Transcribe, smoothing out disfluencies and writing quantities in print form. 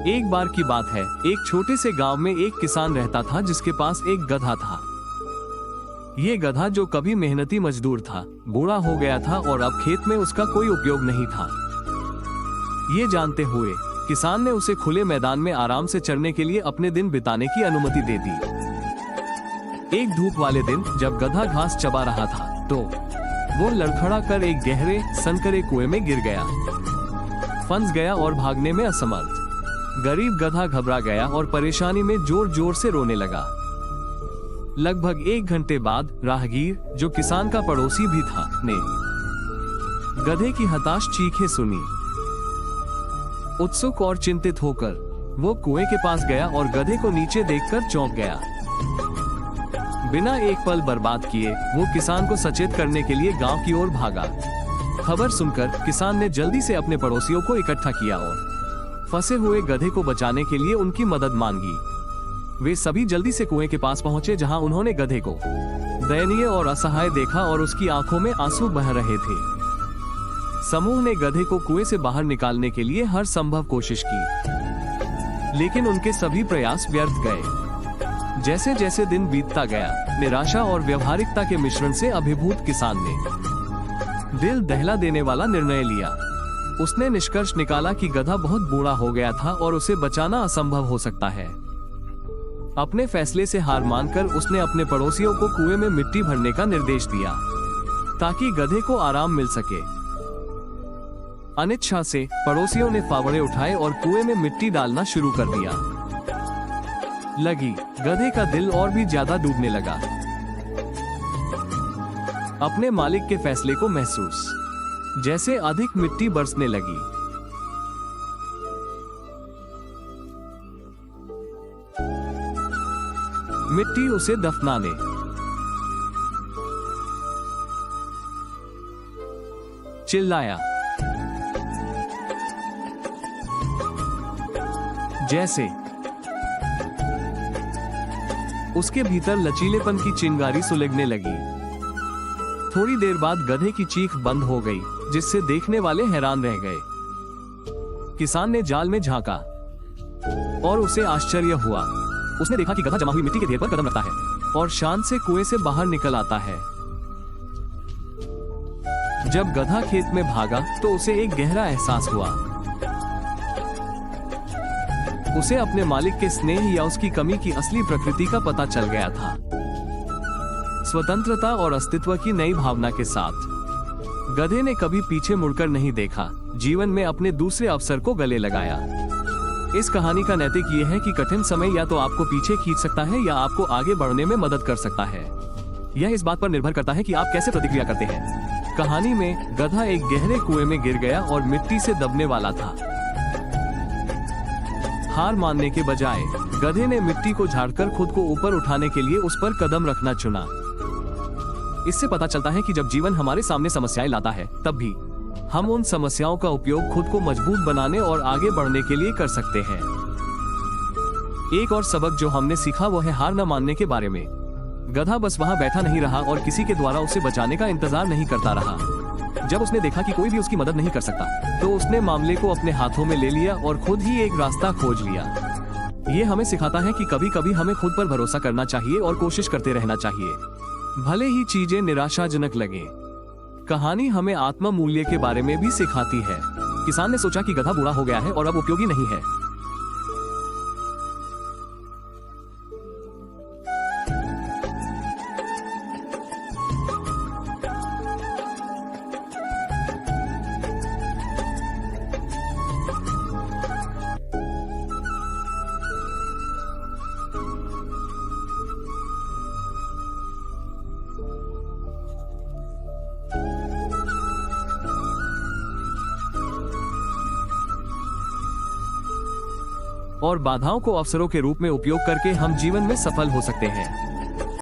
एक बार की बात है, एक छोटे से गांव में एक किसान रहता था जिसके पास एक गधा था। ये गधा जो कभी मेहनती मजदूर था, बूढ़ा हो गया था और अब खेत में उसका कोई उपयोग नहीं था। ये जानते हुए किसान ने उसे खुले मैदान में आराम से चरने के लिए अपने दिन बिताने की अनुमति दे दी। एक धूप वाले दिन जब गधा घास चबा रहा था तो वो लड़खड़ा कर एक गहरे संकरे कुएं में गिर गया, फंस गया और भागने में असमर्थ। गरीब गधा घबरा गया और परेशानी में जोर जोर से रोने लगा। लगभग 1 घंटे बाद राहगीर, जो किसान का पड़ोसी भी था, ने गधे की हताश चीखें सुनी। उत्सुक और चिंतित होकर वो कुएं के पास गया और गधे को नीचे देखकर चौंक गया। बिना एक पल बर्बाद किए वो किसान को सचेत करने के लिए गांव की ओर भागा। खबर सुनकर किसान ने जल्दी से अपने पड़ोसियों को इकट्ठा किया और फंसे हुए गधे को बचाने के लिए उनकी मदद मांगी। वे सभी जल्दी से कुएं के पास पहुंचे, जहां उन्होंने गधे को दयनीय और असहाय देखा और उसकी आंखों में आंसू बह रहे थे। समूह ने गधे को कुएं से बाहर निकालने के लिए हर संभव कोशिश की, लेकिन उनके सभी प्रयास व्यर्थ गए। जैसे जैसे दिन बीतता गया, निराशा और व्यवहारिकता के मिश्रण से अभिभूत किसान ने दिल दहला देने वाला निर्णय लिया। उसने निष्कर्ष निकाला कि गधा बहुत बूढ़ा हो गया था और उसे बचाना असंभव हो सकता है। अपने फैसले से हार मानकर उसने अपने पड़ोसियों को कुएं में मिट्टी भरने का निर्देश दिया ताकि गधे को आराम मिल सके। अनिच्छा से पड़ोसियों ने फावड़े उठाए और कुएं में मिट्टी डालना शुरू कर दिया। गधे का दिल और भी ज्यादा डूबने लगा। अपने मालिक के फैसले को महसूस जैसे अधिक मिट्टी बरसने लगी। मिट्टी उसे दफनाने, चिल्लाया जैसे उसके भीतर लचीलेपन की चिंगारी सुलगने लगी। थोड़ी देर बाद गधे की चीख बंद हो गई, जिससे देखने वाले हैरान रह गए। किसान ने जाल में झांका और उसे आश्चर्य हुआ। उसने देखा कि गधा जमा हुई मिट्टी के ढेर पर कदम रखता है और शांत से कुएं से बाहर निकल आता है। जब गधा खेत में भागा तो उसे एक गहरा एहसास हुआ। उसे अपने मालिक के स्नेह या उसकी कमी की असली प्रकृति का पता चल गया था। स्वतंत्रता और अस्तित्व की नई भावना के साथ गधे ने कभी पीछे मुड़कर नहीं देखा, जीवन में अपने दूसरे अवसर को गले लगाया। इस कहानी का नैतिक ये है कि कठिन समय या तो आपको पीछे खींच सकता है या आपको आगे बढ़ने में मदद कर सकता है। यह इस बात पर निर्भर करता है कि आप कैसे प्रतिक्रिया करते हैं। कहानी में गधा एक गहरे कुएं में गिर गया और मिट्टी से दबने वाला था। हार मानने के बजाय गधे ने मिट्टी को झाड़कर खुद को ऊपर उठाने के लिए उस पर कदम रखना चुना। इससे पता चलता है कि जब जीवन हमारे सामने समस्याएं लाता है, तब भी हम उन समस्याओं का उपयोग खुद को मजबूत बनाने और आगे बढ़ने के लिए कर सकते हैं। एक और सबक जो हमने सीखा वो है हार न मानने के बारे में। गधा बस वहां बैठा नहीं रहा और किसी के द्वारा उसे बचाने का इंतजार नहीं करता रहा। जब उसने देखा कि कोई भी उसकी मदद नहीं कर सकता, तो उसने मामले को अपने हाथों में ले लिया और खुद ही एक रास्ता खोज लिया। ये हमें सिखाता है कि कभी कभी हमें खुद पर भरोसा करना चाहिए और कोशिश करते रहना चाहिए, भले ही चीजें निराशाजनक लगे। कहानी हमें आत्म मूल्य के बारे में भी सिखाती है। किसान ने सोचा कि गधा बूढ़ा हो गया है और अब उपयोगी नहीं है। और बाधाओं को अवसरों के रूप में उपयोग करके हम जीवन में सफल हो सकते हैं।